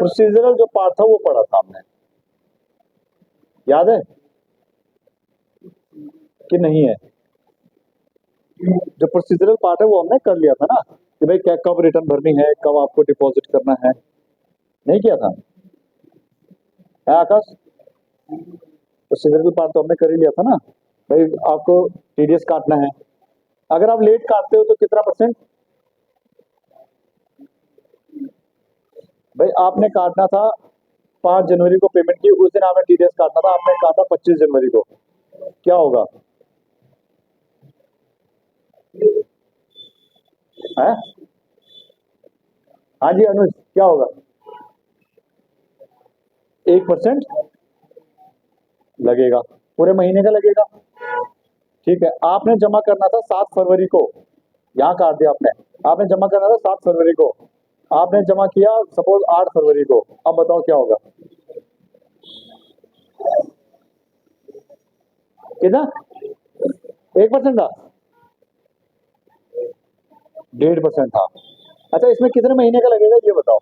Procedural जो part था वो पढ़ा था हमने, याद है कि नहीं है? जो प्रोसीजरल पार्ट है वो हमने कर लिया था ना, कि भाई क्या कब रिटर्न भरनी है, कब आपको डिपॉजिट करना है, नहीं किया था? है आकाश? प्रोसीजरल पार्ट तो हमने कर ही लिया था ना। भाई आपको टीडीएस काटना है, अगर आप लेट काटते हो तो कितना परसेंट? भाई आपने काटना था 5 जनवरी को पेमेंट की, उस दिन आपने टीडीएस काटना था, आपने काटा 25 जनवरी को, क्या होगा? है? हाँ जी अनुज, क्या होगा? 1% लगेगा, पूरे महीने का लगेगा। ठीक है, आपने जमा करना था 7 फरवरी को, यहाँ काट दिया आपने, आपने जमा करना था 7 फरवरी को, आपने जमा किया सपोज 8 फरवरी को, अब बताओ क्या होगा? कितना? 1% था? 1.5% था। अच्छा, इसमें कितने महीने का लगेगा ये बताओ?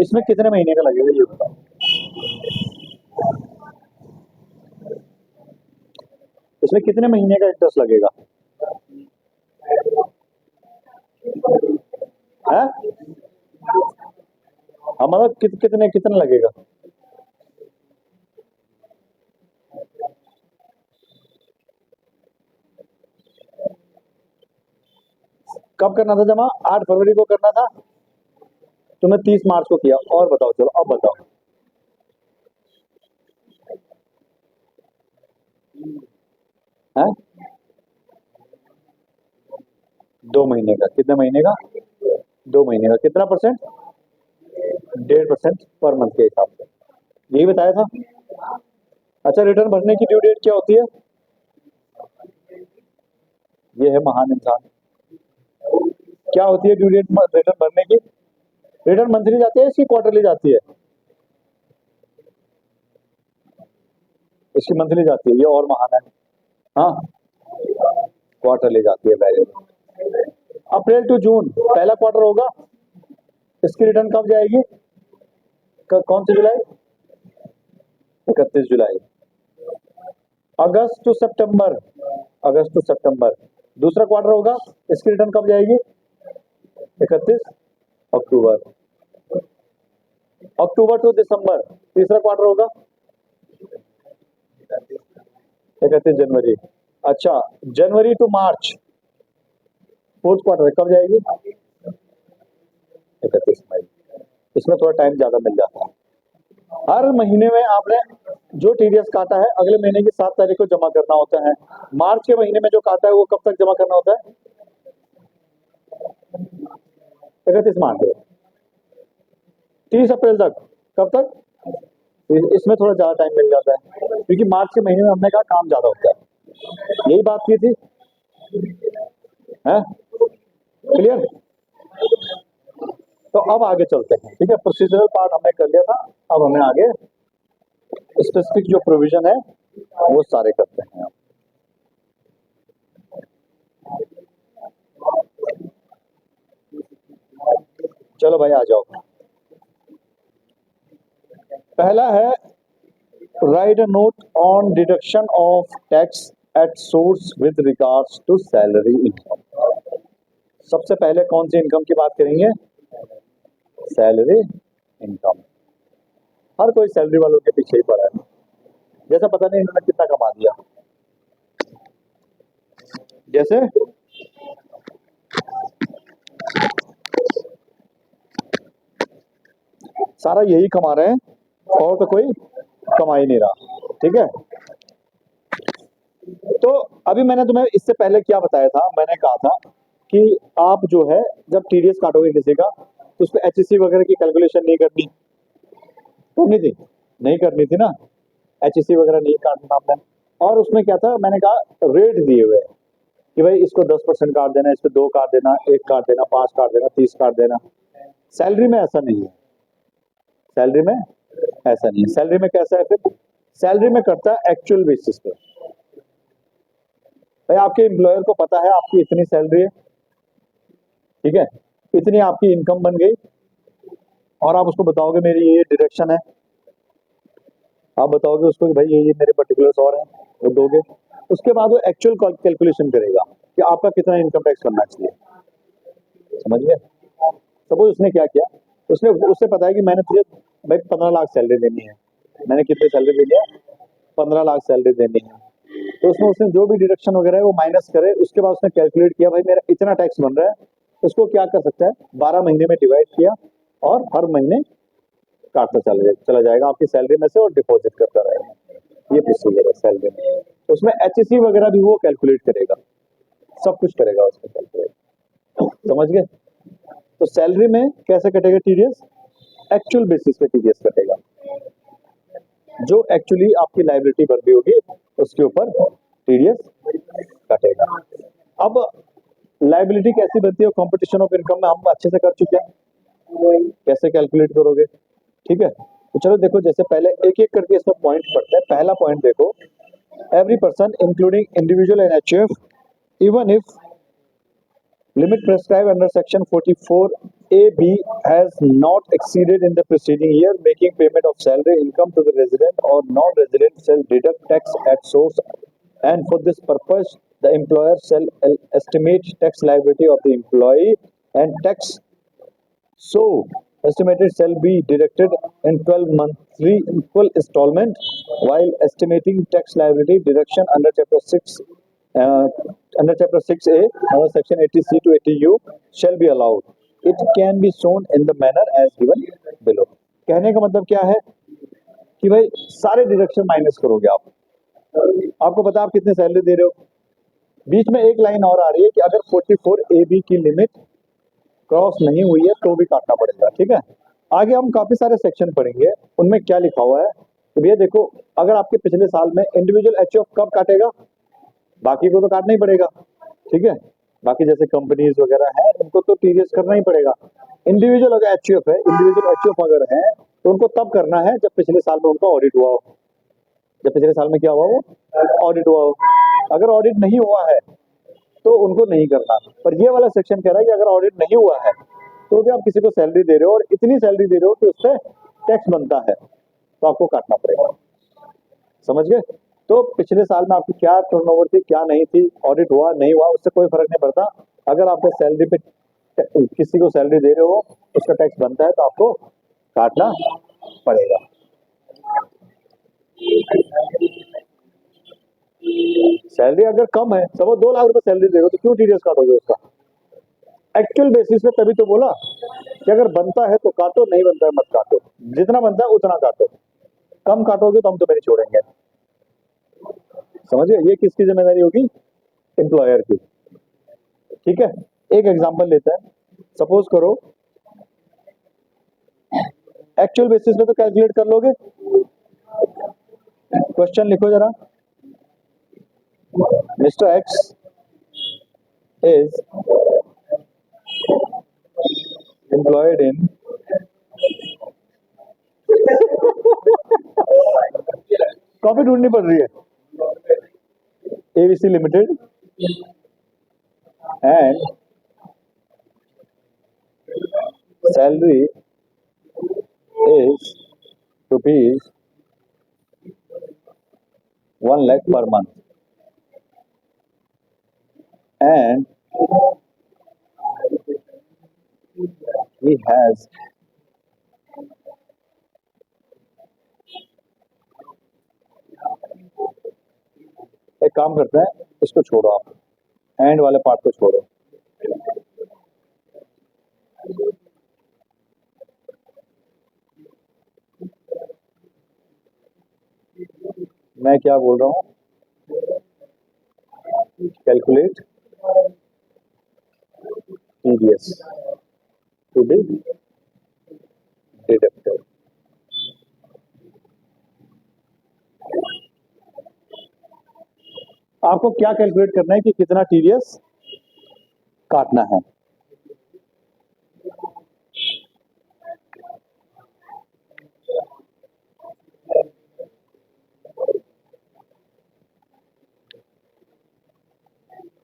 इसमें कितने महीने का लगेगा ये बताओ? इसमें कितने महीने का इंटरेस्ट लगेगा? है? हाँ मतलब कितने कितने लगेगा? कब करना था जमा? 8 फरवरी को करना था, तुमने 30 मार्च को किया, और बताओ, चलो अब बताओ। है? 2 महीने का, कितने महीने का? 2 महीने का, कितना परसेंट? 1.5% पर मंथ के हिसाब से, यही बताया था। अच्छा, रिटर्न भरने की ड्यू डेट क्या होती है? ये है महान इंसान, क्या होती है ड्यू डेट रिटर्न भरने की? रिटर्न मंथली जाती है, इसकी क्वार्टरली जाती है? इसकी मंथली जाती है, ये और महान है। हाँ, क्वार्टरली जाती है, very good. April to June पहला क्वार्टर होगा, इसकी रिटर्न कब जाएगी? कौन सी जुलाई? 31 जुलाई। अगस्त टू सितंबर, अगस्त टू सितंबर दूसरा क्वार्टर होगा, इसकी रिटर्न कब जाएगी? 31 अक्टूबर। अक्टूबर टू दिसंबर तीसरा क्वार्टर होगा, 31 जनवरी। अच्छा, जनवरी टू मार्च फोर्थ क्वार्टर कब जाएगी? 31 मई। इसमें थोड़ा टाइम ज्यादा मिल जाता है। हर महीने में आपने जो टीडीएस काटा है अगले महीने की 7 तारीख को जमा करना होता है। मार्च के महीने में जो काटा है वो कब तक जमा करना होता है? 31 मार्च को, 30 अप्रैल तक। कब तक? इसमें थोड़ा ज्यादा टाइम मिल जाता है, क्योंकि मार्च के महीने में हमने कहा काम ज्यादा होता है, यही बात की थी। है क्लियर? तो अब आगे चलते हैं, ठीक है, प्रोसीजरल पार्ट हमने कर लिया था, अब हमें आगे स्पेसिफिक जो प्रोविजन है वो सारे करते हैं। चलो भाई आ जाओ। पहला है write a note on deduction of tax at source with regards to salary income. सबसे पहले कौन सी इनकम की बात करेंगे? Salary income. हर कोई सैलरी वालों के पीछे ही पड़ा है, जैसा पता नहीं इन्होंने कितना कमा दिया। जैसे सारा यही कमा रहे हैं और तो कोई कमा ही नहीं रहा, ठीक है। तो अभी मैंने तुम्हें इससे पहले क्या बताया था, मैंने कहा था कि आप जो है जब टीडीएस काटोगे किसी का तो उस पर एचएससी वगैरह की कैलकुलेशन नहीं करनी, करनी थी? नहीं करनी थी ना, एचएससी वगैरह नहीं काटना आपने। और उसमें क्या था, मैंने कहा रेट दिए हुए हैं कि भाई इसको 10% काट देना, इस पे 2 काट देना, 1 काट देना, 5 काट देना, 30 काट देना। सैलरी में ऐसा नहीं है, सैलरी में ऐसा नहीं है। सैलरी में कैसा है फिर? सैलरी में करता है एक्चुअल बेसिस पे। भाई आपके एम्प्लॉयर को पता है आपकी इतनी सैलरी है, ठीक है, इतनी आपकी इनकम बन गई, और आप उसको बताओगे मेरी ये डायरेक्शन है, आप बताओगे उसको कि भाई ये मेरे पर्टिकुलर्स और हैं, वो दोगे। उसके बाद वो एक्चुअल कैलकुलेशन करेगा कि आपका कितना इनकम टैक्स बनना चाहिए। समझ गए? सपोज उसने क्या किया, उसने उससे पता है कि मैंने तुझे भाई 15 लाख सैलरी देनी है, मैंने कितनी सैलरी देनी है, 15 लाख सैलरी देनी है। तो उसमें उसने जो भी डिडक्शन वगैरह है वो माइनस करे, उसके बाद उसने कैलकुलेट किया भाई मेरा इतना टैक्स बन रहा है, उसको क्या कर सकता है 12 महीने में डिवाइड किया और हर महीने काटता चला जाएगा आपकी सैलरी में से और डिपॉजिट करता रहेगा। ये प्रोसीजर है सैलरी में। उसमें एचएससी वगैरह भी वो कैलकुलेट करेगा, सब कुछ करेगा उसमें कैलकुलेट। समझ गए? तो सैलरी में कैसे कटेगा टीडीएस? एक्चुअल बेसिस पे टीडीएस कटेगा, जो एक्चुअली आपकी लायबिलिटी बन रही होगी उसके ऊपर टीडीएस कटेगा। अब लायबिलिटी कैसी बनती है कंपटीशन ऑफ इनकम में हम अच्छे से कर चुके हैं, कैसे कैलकुलेट करोगे? ठीक है, तो चलो देखो, जैसे पहले एक एक करके इसमें पॉइंट पढ़ते हैं। पहला पॉइंट देखो, every person including individual and HUF even if limit prescribed under section 44AB has not exceeded in the preceding year, making payment of salary income to the resident or non-resident shall deduct tax at source, and for this purpose the employer shall estimate tax liability of the employee, and tax so estimated shall be deducted in 12 monthly full installment, while estimating tax liability deduction uh, under chapter 6A under section 80C to 80U shall be allowed. It can be shown in the manner as given below. कहने का मतलब क्या है कि भाई सारे deduction minus करोगे आप, आपको पता आप कितने सैलरी दे रहे हो, बीच में एक लाइन और आ रही है कि अगर 44AB की लिमिट क्रॉस नहीं हुई है तो भी काटना पड़ेगा। ठीक है, आगे हम काफी सारे सेक्शन पढ़ेंगे, उनमें क्या लिखा हुआ है तो भैया देखो, अगर आपके पिछले साल में इंडिविजुअल एचयूएफ कब काटेगा, बाकी को तो काटना ही पड़ेगा। ठीक है, बाकी जैसे कंपनीज वगैरह है उनको तो टीडीएस करना ही पड़ेगा। इंडिविजुअल अगर एचयूएफ है, इंडिविजुअल एचयूएफ अगर है तो उनको तब करना है जब पिछले साल में उनका ऑडिट हुआ हो, जब पिछले साल में क्या हुआ हो, ऑडिट हुआ हो। अगर ऑडिट नहीं हुआ है तो उनको नहीं करना। पर ये वाला सेक्शन कह रहा है कि अगर ऑडिट नहीं हुआ है तो भी आप किसी को सैलरी दे रहे हो और इतनी सैलरी दे रहे हो कि उससे टैक्स बनता है तो आपको काटना पड़ेगा। समझ गए? तो पिछले साल में आपकी क्या टर्नओवर थी, क्या नहीं थी, ऑडिट हुआ नहीं हुआ, उससे कोई फर्क नहीं पड़ता। अगर आपके सैलरी पे किसी को सैलरी दे रहे हो उसका टैक्स बनता है तो आपको काटना पड़ेगा। सैलरी अगर कम है, सब 2 लाख रुपए सैलरी दे रहे हो तो क्यों टीडीएस काटोगे उसका? एक्चुअल बेसिस पे, तभी तो बोला कि अगर बनता है तो काटो, नहीं बनता है मत काटो, जितना बनता है उतना काटो, कम काटोगे तो हम तुम्हें नहीं छोड़ेंगे। समझिए, ये किसकी जिम्मेदारी होगी? एम्प्लॉयर की। ठीक है, एक एग्जांपल लेते हैं, सपोज करो एक्चुअल बेसिस पे तो कैलकुलेट कर लोगे, क्वेश्चन लिखो जरा। Mister x is employed in copy ढूंढनी पड़ रही है, ABC limited and salary is rupees 1 lakh per month, and he has एक काम करते हैं, इसको छोड़ो, आप एंड वाले पार्ट को छोड़ो। मैं क्या बोल रहा हूँ, calculate TDS to be deducted. आपको क्या कैलकुलेट करना है कि कितना टीडीएस काटना है।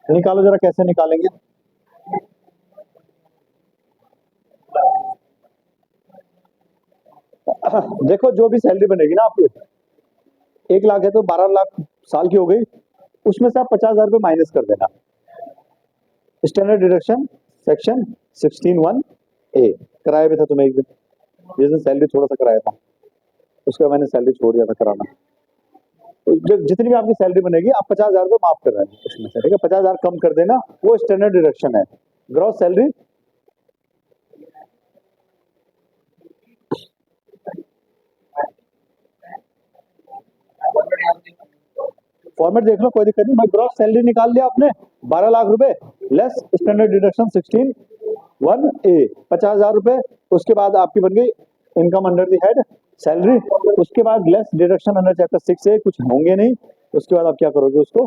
निकालो जरा, कैसे निकालेंगे? देखो जो भी सैलरी बनेगी ना आपकी, 1 लाख है तो 12 लाख साल की हो गई, उसमें से आप 50,000 रुपये माइनस कर देना। स्टैंडर्ड डिडक्शन सेक्शन 16(1)(a) कराया भी था तुम्हें एक दिन, जिस दिन सैलरी थोड़ा सा कराया था, उसका मैंने सैलरी छोड़ दिया था कराना। तो जो जितनी भी आपकी सैलरी बनेगी आप 50,000 रुपये माफ कर रहे हैं उसमें से, ठीक है, 50,000 कम कर देना, वो स्टैंडर्ड डिडक्शन है। ग्रॉस सैलरी फॉर्मेट देख लो, कोई दिक्कत नहीं। मैं ग्रॉस सैलरी निकाल लिया आपने 12 लाख रुपए लेस स्टैंडर्ड डिडक्शन 16(1)(a) 50,000 रुपए। उसके बाद आपकी बन गई income under the head salary. उसके बाद less deduction under chapter 6A कुछ होंगे नहीं। उसके बाद आप क्या करोगे, उसको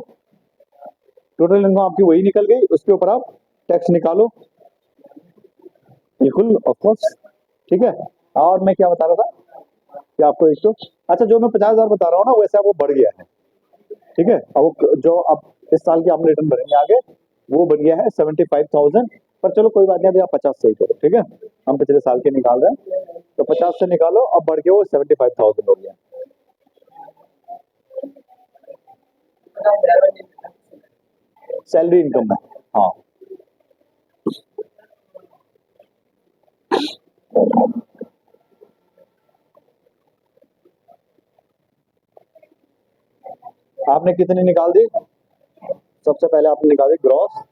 टोटल इनकम आपकी वही निकल गई, उसके ऊपर आप टैक्स निकालो, बिल्कुल ऑफ कोर्स, ठीक है। और मैं क्या बता रहा था कि आपको एक तो अच्छा, जो मैं 50,000 बता रहा हूँ ना वैसे वो बढ़ गया है, ठीक है। अब जो अब इस साल की आपने रिटर्न भरेंगे आगे, वो बन गया है 75,000। पर चलो कोई बात नहीं, अभी आप 50 से ही करो, ठीक है। हम पिछले साल के निकाल रहे हैं, तो 50 से निकालो, अब बढ़ के वो 75,000 हो गया। सैलरी इनकम में, हाँ। आपने कितनी निकाल दी? सबसे पहले आपने निकाल दी ग्रॉस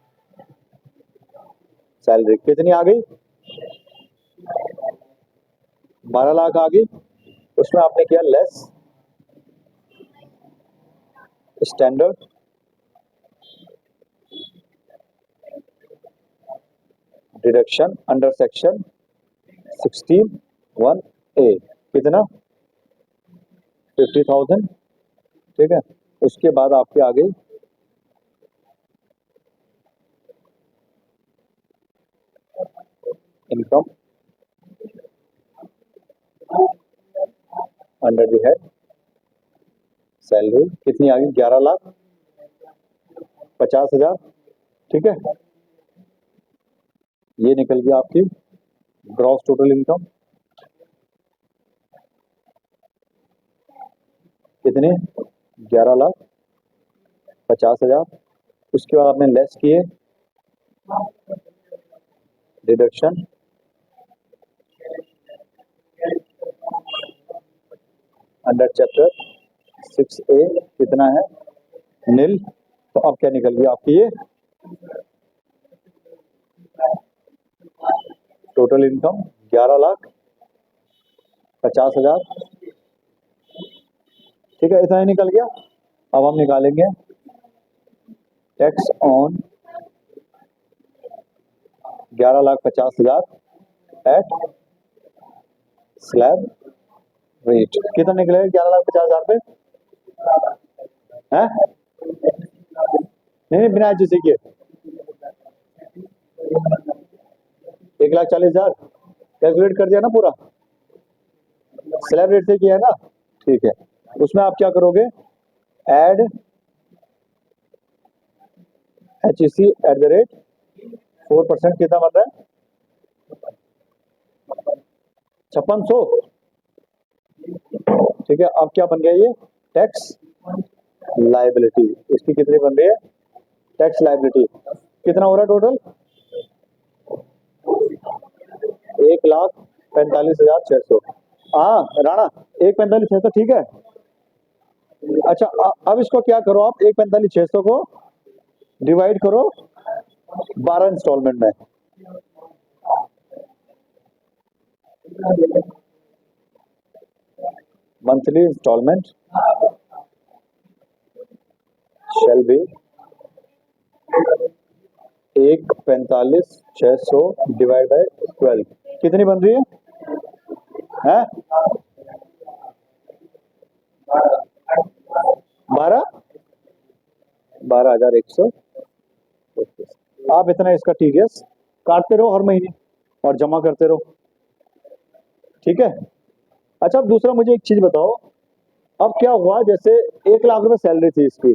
सैलरी, कितनी आ गई? 12 लाख आ गई। उसमें आपने किया less standard deduction under section 16(1)(a) कितना? 50,000, ठीक है। उसके बाद आपके आ गई income under the head salary, कितनी आ गई? 11,50,000, ठीक है। ये निकल गया आपकी ग्रॉस टोटल इनकम, कितने? 11,50,000। उसके बाद आपने लेस किए डिडक्शन अंडर चैप्टर 6A, कितना है? नील। तो अब क्या निकल गया आपकी? ये टोटल इनकम 11,50,000, ठीक है, इतना ही निकल गया। अब हम निकालेंगे tax on 11,50,000 at slab rate. कितना निकलेगा 11,50,000 पे? है नहीं, बिना एचसी के 1,40,000 कैलकुलेट कर दिया ना पूरा, स्लैब रेट से किया है ना, ठीक है। उसमें आप क्या करोगे? Add HC at the rate 4%, कितना बन रहा है? 5600, ठीक है। अब क्या बन गया ये? Tax liability. इसकी कितनी बन रही है? टैक्स लाइबिलिटी कितना हो रहा है टोटल? 1,45,600। हाँ राणा, 1,45,600, ठीक है। अच्छा अब इसको क्या करो आप, 1,45,600 को डिवाइड करो 12 इंस्टॉलमेंट में। Monthly instalment shall be 1,45,600 divide by 12, कितनी बन रही है? हैं? 12,100। आप इतना इसका टीडीएस काटते रहो हर महीने और जमा करते रहो, ठीक है। अच्छा अब दूसरा मुझे एक चीज बताओ, अब क्या हुआ, जैसे 1 लाख रुपए सैलरी थी इसकी,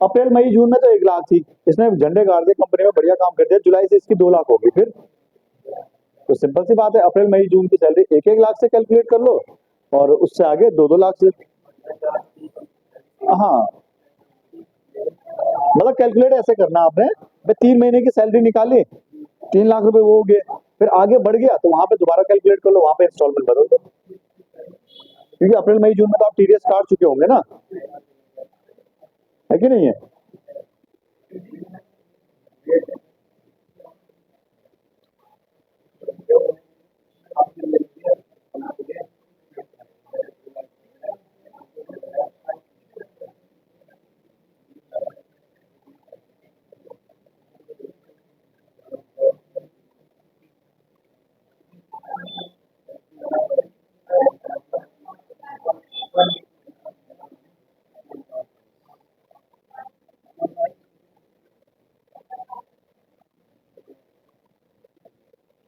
अप्रैल मई जून में तो 1 लाख थी, इसने झंडे गाड़ दिए, कंपनी में बढ़िया काम कर दिया, जुलाई से इसकी 2 लाख होगी, फिर तो सिंपल सी बात है, अप्रैल मई जून की सैलरी 1-1 लाख से कैलकुलेट कर लो और उससे आगे 2-2 लाख से। हाँ, मतलब कैलकुलेट ऐसे करना आपने, भाई 3 महीने की सैलरी निकाली, 3 लाख रुपए वो हो गए, फिर आगे बढ़ गया तो वहां पे दोबारा कैलकुलेट कर लो, वहां पे इंस्टॉलमेंट बदल दो, क्योंकि अप्रैल मई जून में तो आप टीडीएस काट चुके होंगे ना, है कि नहीं है?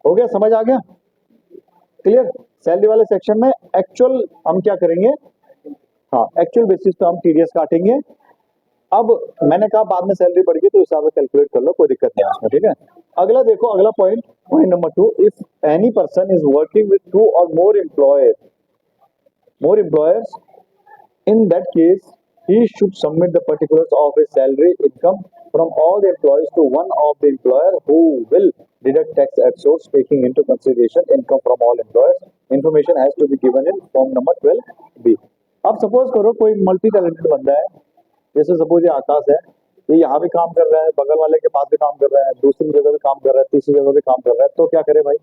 हो गया, समझ आ गया, क्लियर? सैलरी वाले सेक्शन में एक्चुअल हम क्या करेंगे, हाँ एक्चुअल बेसिस पे हम टीडीएस काटेंगे। अब मैंने कहा बाद में सैलरी बढ़ गई तो उस हिसाब से कैलकुलेट कर लो, कोई दिक्कत नहीं है उसमें, ठीक है? अगला देखो, अगला point, point number 2, if any person is working with 2 और मोर employers, in that case he should submit the particulars of his salary income from all the employees to one of the employer who will deduct tax at source, taking into consideration income from all employers. Information has to be given in form number 12B. अब suppose करो कोई multi talented बंदा है, जैसे suppose ये आकाश है, ये यहाँ भी काम कर रहा है, बगल वाले के पास भी काम कर रहा है, दूसरी जगह भी काम कर रहा है, तीसरी जगह भी काम कर रहा है, तो क्या करे भाई?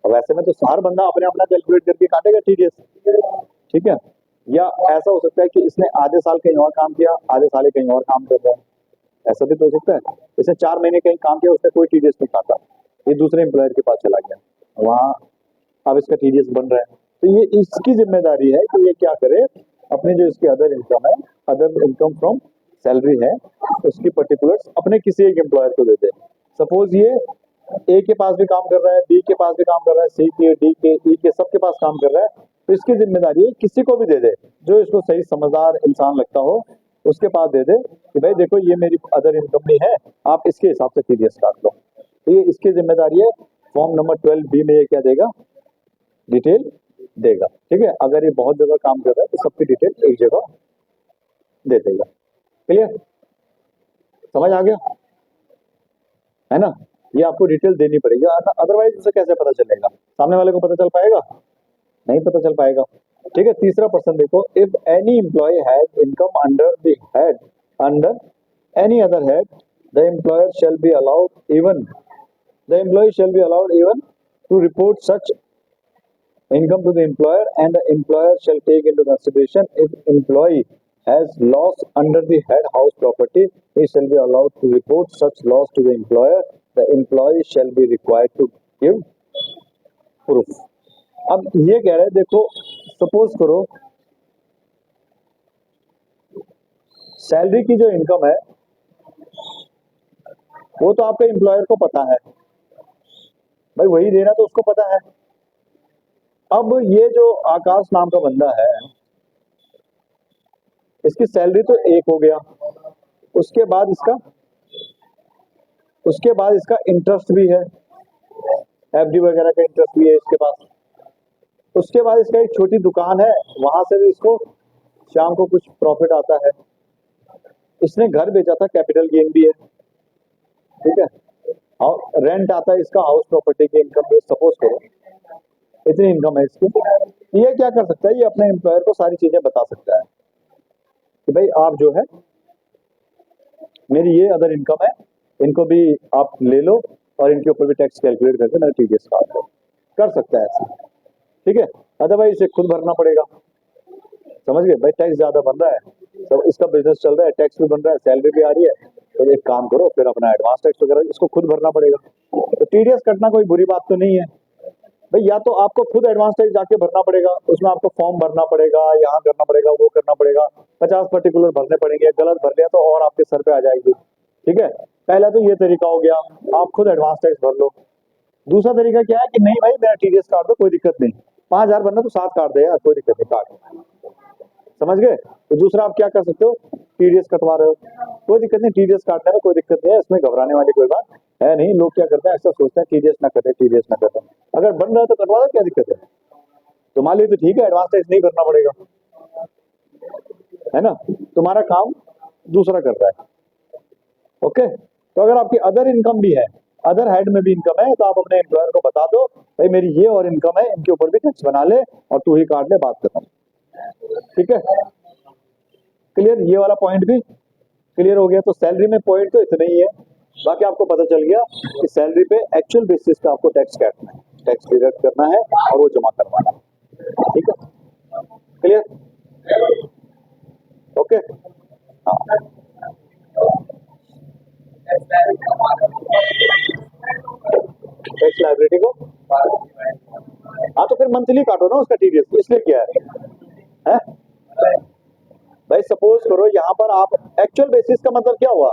अब ऐसे में तो हर बंदा अपने अपना कैलकुलेट करके काटेगा टीडीएस, ठीक है? या ऐसा हो सकता है कि इसने आधे साल कहीं और काम किया, आधे साल कहीं और काम कर रहा है, ऐसा भी तो हो सकता है। इसने 4 महीने कहीं काम किया, उसने कोई टीडीएस नहीं काटा, ये दूसरे एम्प्लॉयर के पास चला गया, वहां अब इसका टीडीएस बन रहा है, तो ये इसकी जिम्मेदारी है कि ये क्या करे, अपने जो इसकी अदर इनकम है, अदर इनकम फ्रॉम सैलरी है, उसकी पर्टिकुलर्स अपने किसी एक एम्प्लॉयर को दे दे। सपोज ये ए के पास भी काम कर रहा है, बी के पास भी काम कर रहा है, सी के, डी के, ई के, सबके पास काम कर रहा है, तो इसकी जिम्मेदारी है किसी को भी दे दे, जो इसको सही समझदार इंसान लगता हो उसके पास दे दे कि भाई देखो ये मेरी अदर इनकम नहीं है, आप इसके हिसाब से टीडीएस काट लो, तो ये इसकी जिम्मेदारी है। फॉर्म नंबर 12B में ये क्या देगा, डिटेल देगा, ठीक है? अगर ये बहुत जगह काम कर रहा है तो सबकी डिटेल एक जगह दे देगा, क्लियर? समझ आ गया है ना? ये आपको डिटेल देनी पड़ेगी, अदरवाइज उसे कैसे पता चलेगा, सामने वाले को पता चल पाएगा? नहीं पता चल पाएगा, ठीक है? तीसरा प्रश्न देखो, if any employee has income under any other head, the employer shall be allowed even to report such income to the employer, and the employer shall take into consideration if employee has loss under the head house property, he shall be allowed to report such loss to the employer. The employee shall be required to give proof. अब ये कह रहे हैं, देखो suppose करो salary की जो income है वो तो आपके एम्प्लॉयर को पता है, भाई वही दे रहा तो उसको पता है। अब ये जो आकाश नाम का बंदा है, इसकी सैलरी तो 1 हो गया, उसके बाद इसका इंटरेस्ट भी है, एफडी वगैरह का इंटरेस्ट भी है इसके पास, उसके बाद इसका एक छोटी दुकान है, वहां से भी इसको शाम को कुछ प्रॉफिट आता है, इसने घर बेचा था, कैपिटल गेन भी है, ठीक है? और रेंट आता है इसका, हाउस प्रॉपर्टी की इनकम, सपोज करो इतनी इनकम है इसकी, ये क्या कर सकता है, ये अपने एम्प्लॉयर को सारी चीजें बता सकता है कि भाई आप जो है मेरी ये अदर इनकम है, इनको भी आप ले लो और इनके ऊपर भी टैक्स कैलकुलेट करके मेरा टीडीएस काट लो, कर सकता है ऐसा, ठीक है? अदरवाइज इसे खुद भरना पड़ेगा, समझ गए? भाई टैक्स ज्यादा बन रहा है, तो इसका बिजनेस चल रहा है, टैक्स भी बन रहा है, सैलरी भी आ रही है, तो एक काम करो फिर अपना एडवांस टैक्स वगैरह इसको खुद भरना पड़ेगा। तो टीडीएस कटना कोई बुरी बात तो नहीं है भाई, या तो आपको खुद एडवांस टैक्स जाके भरना पड़ेगा, उसमें आपको फॉर्म भरना पड़ेगा, यहाँ करना पड़ेगा, वो करना पड़ेगा, 50 पर्टिकुलर भरने पड़ेंगे, गलत भर लिया तो और आपके सर पे आ जाएगी, ठीक है? पहला तो ये तरीका हो गया, आप खुद एडवांस टैक्स भर लो। दूसरा तरीका क्या है कि नहीं भाई मेरा टीडीएस काट दो, कोई दिक्कत नहीं, 5,000 भरना तो 7 काट दे यार, कोई दिक्कत नहीं, काट, समझ गए? तो दूसरा आप क्या कर सकते हो, टीडीएस कटवा रहे हो, कोई दिक्कत नहीं, टीडीएस काटने में कोई दिक्कत नहीं है, इसमें घबराने वाली कोई बात है नहीं। लोग क्या करते हैं, ऐसा सोचते हैं टीडीएस ना कटे, टीडीएस ना कटे। अगर बन रहा है तो कटवा दो, क्या दिक्कत है? तुम्हारे लिए तो ठीक है, एडवांस टैक्स नहीं भरना पड़ेगा, है ना, तुम्हारा काम दूसरा कर रहा है। ओके, तो अगर आपकी अदर इनकम भी है, अदर हेड में भी इनकम है, तो आप अपने एम्प्लॉयर को बता दो भाई मेरी ये और इनकम है, इनके ऊपर भी टैक्स बना ले और तू ही काट ले, बात खत्म। ठीक है, क्लियर? ये वाला पॉइंट भी क्लियर हो गया। तो सैलरी में पॉइंट तो इतना ही है, बाकी आपको पता चल गया कि सैलरी पे एक्चुअल बेसिस पे आपको टैक्स काटना है, टैक्स डिडक्ट करना है और वो जमा करवाना है। ठीक है, क्लियर? ओके, हाँ टैक्स लाइबिलिटी को, हाँ तो फिर मंथली काटो ना उसका टीडीएस, इसलिए क्या है? भाई सपोज करो यहाँ पर आप एक्चुअल बेसिस का मतलब क्या हुआ,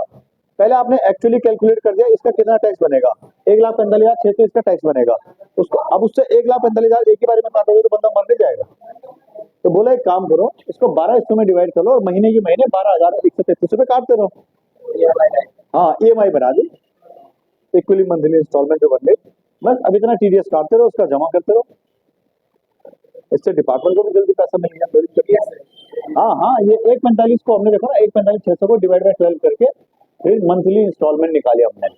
पहले आपने एक्चुअली कैलकुलेट कर दिया इसका कितना टैक्स बनेगा, 1,45,600 इसका टैक्स बनेगा, उसको अब उससे 1,45,000 एक ही बारे में काटोगे तो बंदा मर नहीं जाएगा। तो बोला एक काम करो, इसको 12 हिस्सों में डिवाइड कर लो और महीने की महीने 12,133 रुपए काटते रहो। हाँ ईएमआई बना दी, इक्वली मंथली इंस्टॉलमेंट जो बन गई, बस अब इतना टीडीएस काटते रहो, उसका जमा करते रहो, इससे डिपार्टमेंट को भी जल्दी पैसा मिल गया। हाँ हाँ, ये 1,45 को हमने देखो ना, 1,45,600 को डिवाइड बाय 12 करके फिर मंथली इंस्टॉलमेंट निकाली हमने।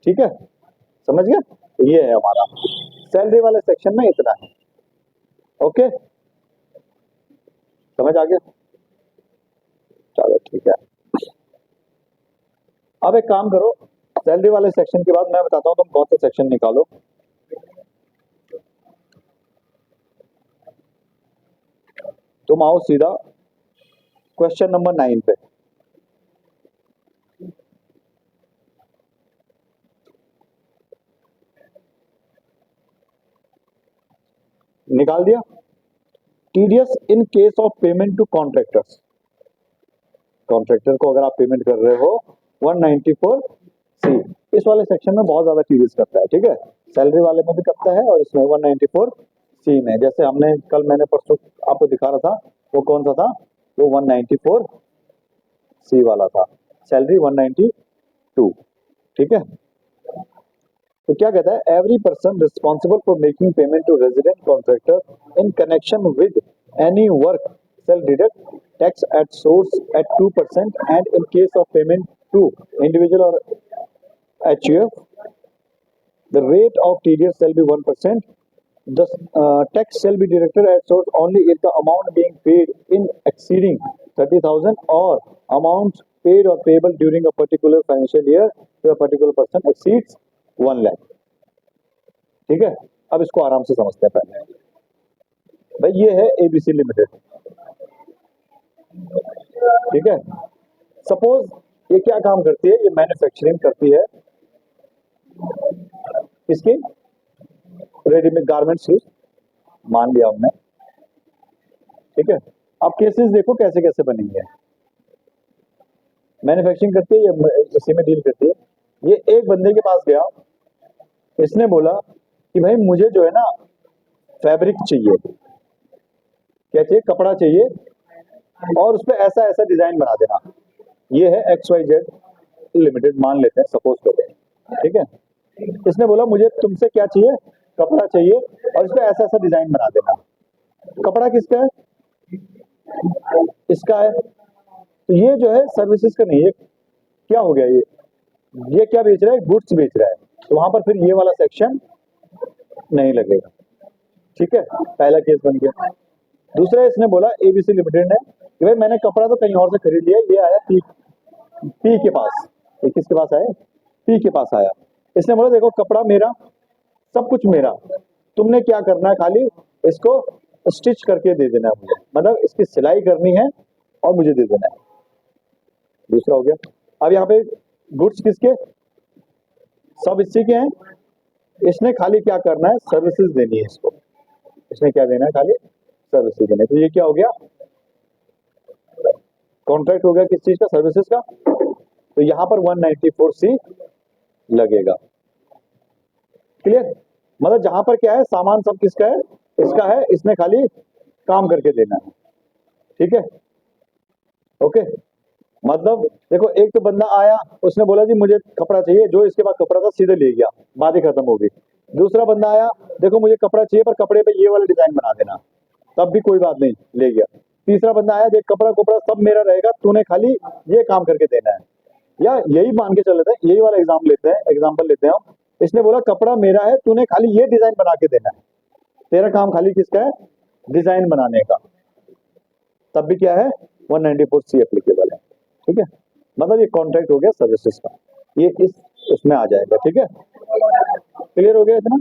ठीक है, समझ गया? ये है हमारा सैलरी वाले सेक्शन में इतना है। ओके, समझ आ गया? चलो ठीक है, अब एक काम करो, सैलरी वाले सेक्शन के बाद मैं बताता हूँ तुम कौन सा सेक्शन निकालो। तुम आओ सीधा क्वेश्चन नंबर 9 पे। निकाल दिया? TDS in case of payment to contractors, contractor को अगर आप पेमेंट कर रहे हो 194 सी, इस वाले सेक्शन में बहुत ज्यादा टीडीएस करता है। ठीक है, सैलरी वाले में भी करता है और इसमें 194 सी में, जैसे हमने कल मैंने परसों आपको दिखा रहा था, वो कौन सा था, वो 194 सी वाला था, सैलरी 192। ठीक है, तो क्या कहता है, every person responsible for making payment to resident contractor in connection with any work shall deduct tax at source at 2% and in case of payment to individual or HUF the rate of TDS shall be 1%. The tax shall be deducted at source only if the amount being paid in exceeding 30,000 or amounts paid or payable during a particular financial year to a particular person exceeds 1 lakh. ठीक है, अब इसको आराम से समझते हैं। पहले भाई ये है एबीसी लिमिटेड, ठीक है, सपोज ये क्या काम करती है, ये मैन्युफैक्चरिंग करती है इसकी रेडीमेड गारमेंट्स की, मान लिया हमने। ठीक है, अब केसेस देखो कैसे कैसे बनेंगे। मैन्युफैक्चरिंग करती है, ये इसी में डील करती है। ये एक बंदे के पास गया, इसने बोला कि भाई मुझे जो है ना फैब्रिक चाहिए, क्या चाहिए, कपड़ा चाहिए, और उस पर ऐसा ऐसा डिजाइन बना देना। ये है XYZ लिमिटेड, मान लेते हैं सपोज करो। ठीक है, इसने बोला मुझे तुमसे क्या चाहिए, कपड़ा चाहिए और इस पर ऐसा ऐसा डिजाइन बना देना। कपड़ा किसका है, इसका है, तो ये जो है सर्विसेज का नहीं है, क्या हो गया, ये क्या बेच रहा है, गुड्स बेच रहा है, तो वहां पर फिर ये वाला सेक्शन नहीं लगेगा। ठीक है, पहला केस बन गया। दूसरा, इसने बोला एबीसी लिमिटेड ने कि भाई मैंने कपड़ा तो कहीं और से खरीद लिया, ये आया पी के पास, ये किसके पास आया, पी के पास आया। इसने बोला देखो कपड़ा मेरा, सब कुछ मेरा, तुमने क्या करना है, खाली इसको स्टिच करके दे देना है मुझे, मतलब इसकी सिलाई करनी है और मुझे दे देना है। दूसरा हो गया। अब यहाँ पे गुड्स किसके, सब इसी के हैं, इसने खाली क्या करना है, सर्विसेज देनी है इसको, इसने क्या देना है, खाली सर्विसेज देना है। तो ये क्या हो गया, कॉन्ट्रैक्ट हो गया किस चीज का, सर्विसेज का। तो यहां पर 194 सी लगेगा। क्लियर, मतलब जहां पर क्या है, सामान सब किसका है, इसका है, इसने खाली काम करके देना है। ठीक है, ओके, मतलब देखो एक तो बंदा आया, उसने बोला जी मुझे कपड़ा चाहिए, जो इसके पास कपड़ा था सीधे ले गया, बात ही खत्म हो गई। दूसरा बंदा आया, देखो मुझे कपड़ा चाहिए पर कपड़े पे ये वाला डिजाइन बना देना, तब भी कोई बात नहीं, ले गया। तीसरा बंदा आया, देख कपड़ा कपड़ा सब मेरा रहेगा, तूने खाली ये काम करके देना है। या यही मान के चल लेते हैं, यही वाला एग्जाम्पल लेते हैं हम। इसने बोला कपड़ा मेरा है, तूने खाली ये डिजाइन बना के देना है, तेरा काम खाली किसका है, डिजाइन बनाने का, तब भी क्या है, 194C एप्लीकेबल है। ठीक है, मतलब ये कॉन्ट्रैक्ट हो गया सर्विसेज का, ये इस उसमें आ जाएगा। ठीक है, क्लियर हो गया इतना,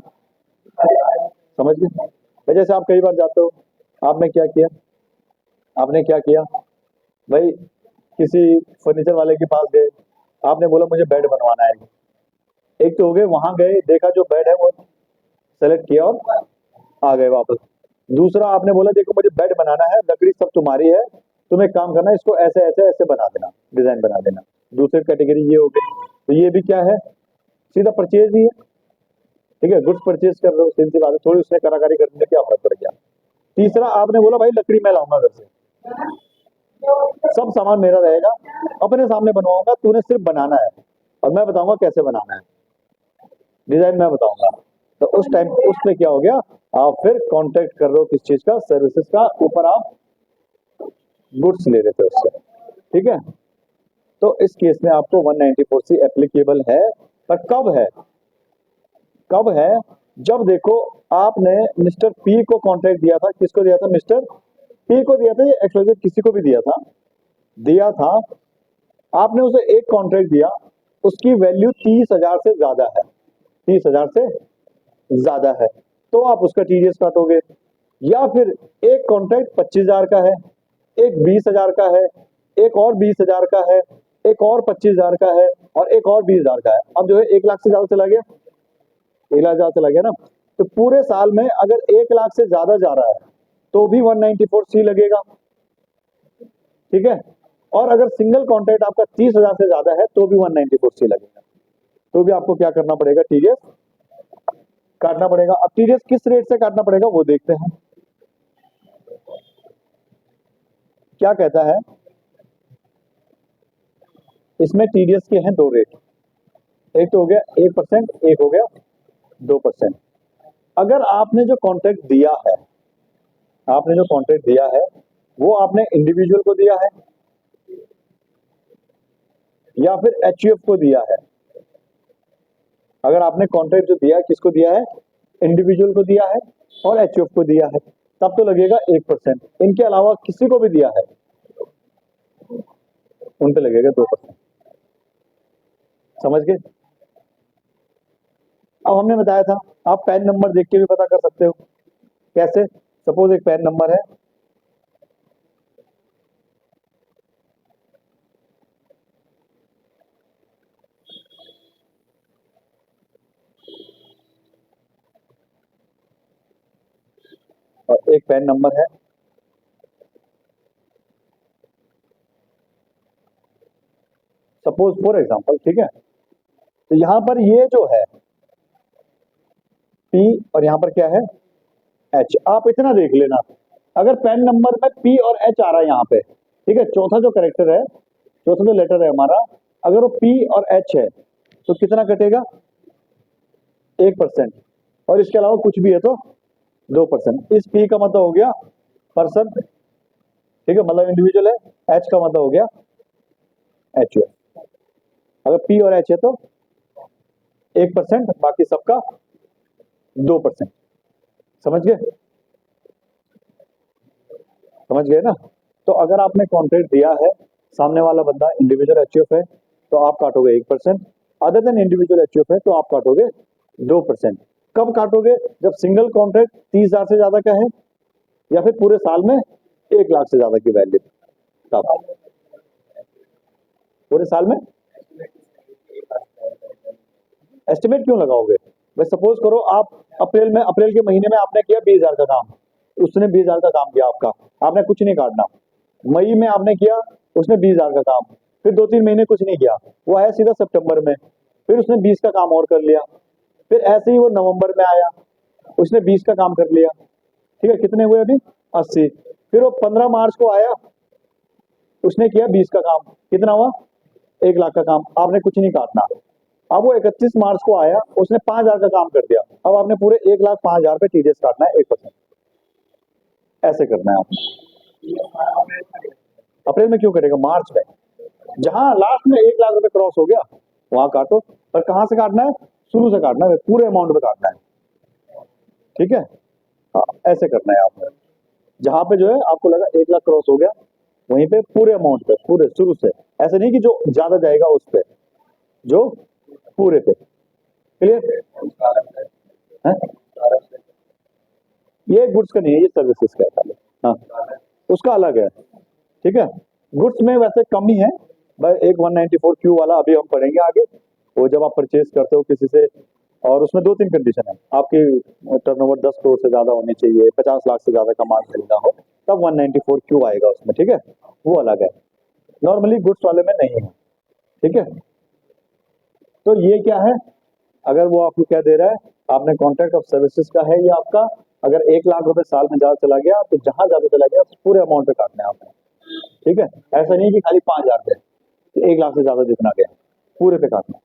समझ गए। भाई जैसे आप कई बार जाते हो, आपने क्या किया, आपने क्या किया भाई, किसी फर्नीचर वाले के पास गए, आपने बोला मुझे बेड बनवाना है। एक तो हो गए, वहां गए, देखा जो बेड है वो सेलेक्ट किया और आ गए वापस। दूसरा आपने बोला देखो मुझे बेड बनाना है, लकड़ी सब तुम्हारी है, तुम एक काम करना, इसको ऐसे ऐसे ऐसे बना देना, डिजाइन बना देना। दूसरी कैटेगरी ये हो गई, तो ये भी क्या है, सीधा परचेज ही है। ठीक है, गुड्स परचेज कर रहे हो, सीधी सी बात है, थोड़ी उसने कराकारी करने में क्या फर्क पड़ गया। तीसरा आपने बोला भाई लकड़ी मैं लाऊंगा घर से, सब सामान मेरा रहेगा, अपने सामने बनवाऊंगा, तूने सिर्फ बनाना है और मैं बताऊंगा कैसे बनाना है, डिजाइन मैं बताऊंगा। तो उस टाइम उसमें क्या हो गया, आप फिर कॉन्टेक्ट कर रहे हो किस चीज का, सर्विसेज का, ऊपर आप गुड्स ले रहे थे उससे। ठीक है, तो इस केस में आपको 194C एप्लीकेबल है, पर कब है, कब है, जब देखो आपने मिस्टर पी को कॉन्ट्रैक्ट दिया था, किसको दिया था, मिस्टर पी को दिया था, ये एक्सक्लूसिव किसी को भी दिया था, आपने उसे एक कॉन्ट्रैक्ट दिया, उसकी वैल्यू 30,000 से ज्यादा है, 30,000 से ज्यादा है, तो आप उसका टीडीएस काटोगे। या फिर एक कॉन्ट्रैक्ट 25,000 का है, एक 20,000 का है, एक और 20,000 का है, एक और 25,000 का है, और एक और 20,000 का है, अब जो है 1 लाख से ज्यादा चला गया, 1 लाख ज्यादा चला गया ना। तो पूरे साल में अगर 1 लाख से ज्यादा जा रहा है तो भी 194C लगेगा। ठीक है, और अगर सिंगल कॉन्ट्रैक्ट आपका 30,000 से ज्यादा है तो भी 194C लगेगा, तो भी आपको क्या करना पड़ेगा, टीडीएस काटना पड़ेगा। अब टीडीएस किस रेट से काटना पड़ेगा वो देखते हैं, क्या कहता है इसमें। टीडीएस के हैं दो रेट, एक तो हो गया 1%, एक हो गया 2%। अगर आपने जो कॉन्ट्रैक्ट दिया है, आपने जो कॉन्ट्रैक्ट दिया है वो आपने इंडिविजुअल को दिया है या फिर एचयूएफ को दिया है। अगर आपने कॉन्ट्रैक्ट जो दिया है किसको दिया है, इंडिविजुअल को दिया है और एचयूएफ को दिया है, तब तो लगेगा 1%। इनके अलावा किसी को भी दिया है उन पे लगेगा 2%। समझ गए। अब हमने बताया था आप पैन नंबर देख के भी पता कर सकते हो। कैसे, सपोज एक पैन नंबर है, और एक पैन नंबर है, सपोज फॉर एग्जांपल। ठीक है, तो यहां पर ये जो है पी और यहां पर क्या है, एच। आप इतना देख लेना, अगर पैन नंबर में पी और एच आ रहा है यहाँ पे, ठीक है, चौथा जो करेक्टर है, चौथा जो लेटर है हमारा, अगर वो पी और एच है तो कितना कटेगा, 1%। और इसके अलावा कुछ भी है तो 2%। इस पी का मतलब हो गया पर्सन, ठीक है, मतलब इंडिविजुअल है। एच का मतलब हो गया एच, अगर पी और एच है तो 1%, बाकी सबका 2%। समझ गए, समझ गए ना। तो अगर आपने कॉन्ट्रैक्ट दिया है, सामने वाला बंदा इंडिविजुअल एचयूएफ है तो आप काटोगे 1%, अदर देन इंडिविजुअल एचयूएफ है तो आप काटोगे 2%। कब काटोगे, जब सिंगल कॉन्ट्रैक्ट 30,000 से ज्यादा का है या फिर पूरे साल में 1 लाख से ज्यादा की वैल्यू, तब पूरे साल में। एस्टिमेट क्यों लगाओगे भाई, सपोज करो आप अप्रैल के महीने में आपने किया 20,000 का काम, उसने 20,000 का काम किया आपका, आपने कुछ नहीं काटना। मई में आपने किया, उसने 20,000 का काम, फिर 2-3 महीने कुछ नहीं किया, वो आया सीधा सितंबर में, फिर उसने 20 का काम और कर लिया, फिर ऐसे ही वो नवंबर में आया, उसने 20 का काम कर लिया। ठीक है, कितने हुए अभी, 80। फिर वो 15 मार्च को आया, उसने किया 20 का काम, कितना हुआ 1 लाख का काम, आपने कुछ नहीं काटना। अब वो 31 मार्च को आया, उसने 5,000 का काम कर दिया, अब आपने पूरे 1,05,000 पे टीडीएस काटना है 1%, ऐसे करना है आपने। अप्रैल में क्यों करेगा, मार्च में, जहां लास्ट में 1 लाख रुपए क्रॉस हो गया वहां काटो, पर कहां से काटना है, शुरू से काटना है, पूरे अमाउंट पे काटना है, ठीक है। हाँ, ऐसे करना है आपने, जहां पे जो है आपको लगा 1 लाख क्रॉस हो गया वहीं पे पूरे अमाउंट पे, पूरे शुरू से, ऐसे नहीं कि जो ज्यादा जाएगा उस पे, जो पूरे पे, क्लियर है। ये गुड्स का नहीं है, ये सर्विसेज का है खाली। हाँ, उसका अलग है, ठीक है। गुड्स में वैसे कम ही है, बस एक 194 क्यू वाला अभी हम पढ़ेंगे आगे, वो जब आप परचेज करते हो किसी से, और उसमें 2-3 कंडीशन है, आपकी टर्नओवर 10 करोड़ से ज्यादा होनी चाहिए, 50 लाख से ज्यादा का माल खरीदा हो, तब 194 क्यू आएगा उसमें, ठीक है, वो अलग है, नॉर्मली गुड्स वाले में नहीं है, ठीक है। तो ये क्या है, अगर वो आपको क्या दे रहा है, आपने कॉन्ट्रैक्ट ऑफ सर्विसेज का है ये आपका, अगर 1 लाख रुपए साल में ज्यादा चला गया तो जहां ज्यादा चला गया पूरे अमाउंट पे काटना है आपने, ठीक है। ऐसा नहीं कि खाली 5,000 पे, तो 1 लाख से ज्यादा जितना गया पूरे पे काटना।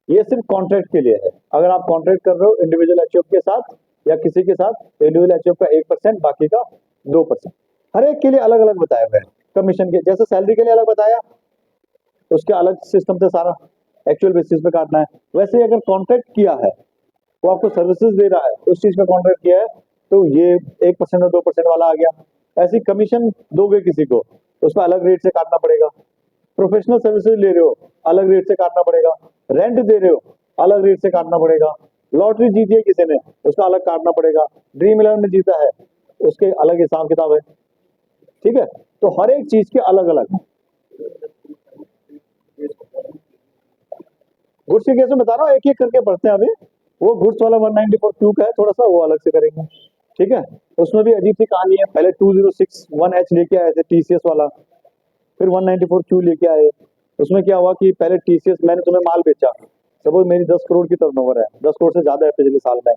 ये सिर्फ कॉन्ट्रैक्ट के लिए है, अगर आप कॉन्ट्रैक्ट कर रहे हो इंडिविजुअल एचओएफ के साथ या किसी के साथ, तो इंडिविजुअल एचओएफ का 1%, बाकी का 2%, हर एक के लिए अलग अलग बताया हुआ है। कमीशन के जैसे सैलरी के लिए अलग बताया, उसके अलग सिस्टम से सारा एक्चुअल बेसिस पे काटना है, वैसे ही अगर कॉन्ट्रैक्ट किया है, वो आपको सर्विसेज दे रहा है, उस चीज का कॉन्ट्रैक्ट किया है, तो ये 1% और 2% वाला आ गया। ऐसी कमीशन दोगे किसी को, उस पर अलग रेट से काटना पड़ेगा। प्रोफेशनल सर्विसेज ले रहे हो, अलग रेट से काटना पड़ेगा। रेंट दे रहे हो, अलग रेट से काटना पड़ेगा। लॉटरी जीती है किसी ने, उसका अलग काटना पड़ेगा। ड्रीम 11 में जीता है, उसके अलग हिसाब किताब है, ठीक है। तो हर एक चीज के अलग अलग। गुड्स के केस में बता रहा हूँ, एक एक करके पढ़ते हैं अभी। वो गुड्स वाला 194 क्यू का है, थोड़ा सा वो अलग से करेंगे, ठीक है। उसमें भी अजीब सी कहानी है, पहले 2061H लेके आए थे टीसीएस वाला, फिर 194 क्यू लेके आए। उसमें क्या हुआ कि पहले टीसीएस, मैंने तुम्हें माल बेचा, सपोज मेरी 10 करोड़ की टर्नओवर है, 10 करोड़ से ज्यादा है पिछले साल में,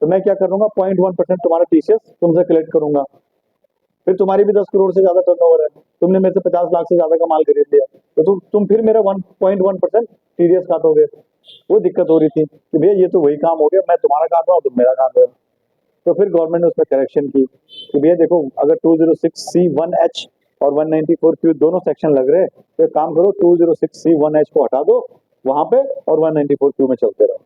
तो मैं क्या करूंगा, 0.1% तुम्हारा टीसीएस तुमसे कलेक्ट करूंगा। फिर तुम्हारी भी 10 करोड़ से ज्यादा टर्नओवर है, तुमने मेरे से 50 लाख से ज्यादा का माल खरीद लिया, तो तुम फिर मेरा 1.1% टीडीएस काटोगे। वो दिक्कत हो रही थी कि भैया ये तो वही काम हो गया, मैं तुम्हारा काट रहा हूँ, तुम मेरा काट रहे हो। तो फिर गवर्नमेंट ने उसमें करेक्शन की कि भैया देखो, अगर 206C1H और 194Q दोनों सेक्शन लग रहे, तो एक काम करो, 206C1H को हटा दो वहां पे और 194Q में चलते रहो।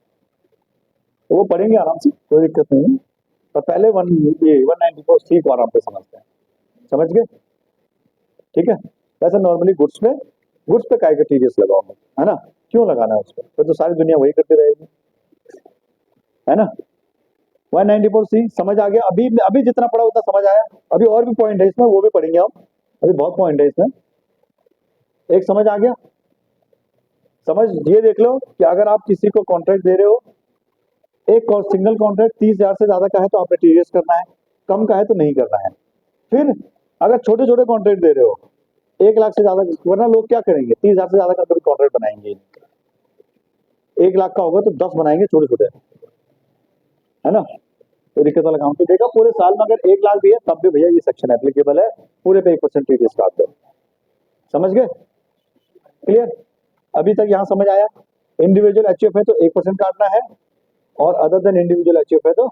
तो वो पढ़ेंगे आराम से, कोई दिक्कत नहीं है, पर पहले 194C को आराम से समझते हैं, समझ गए, ठीक है। वैसे नॉर्मली गुड्स पे काय का टीडीएस लगाओगे, है ना, क्यों लगाना है उस पर, फिर तो सारी दुनिया वही करती रहेगी, है ना। 194C समझ आ गया, अभी अभी जितना पढ़ा उतना समझ आया। अभी और भी पॉइंट है इसमें, वो भी पढ़ेंगे हम, अभी बहुत पॉइंट है इसमें। एक समझ आ गया, समझ ये देख लो कि अगर आप किसी को कॉन्ट्रैक्ट दे रहे हो, एक और सिंगल कॉन्ट्रैक्ट 30,000 से ज्यादा का है तो आपने टीडीएस करना है, कम का है तो नहीं करना है। फिर अगर छोटे छोटे कॉन्ट्रैक्ट दे रहे हो, 1 लाख से ज्यादा, वरना लोग क्या करेंगे, 30,000 से ज्यादा का कभी कॉन्ट्रैक्ट बनाएंगे, 1 लाख का होगा तो 10 बनाएंगे छोटे छोटे, है ना। तो दिक्कत वाला काम, तो देखा पूरे साल में अगर 1 लाख भी है तब भी भैया ये सेक्शन एप्लीकेबल है, पूरे पे 1% टीडीएस काट दो, समझ गए, क्लियर। अभी तक यहाँ समझ आया। इंडिविजुअल एचयूएफ है तो 1% काटना है, और अदर देन इंडिविजुअल एचयूएफ है तो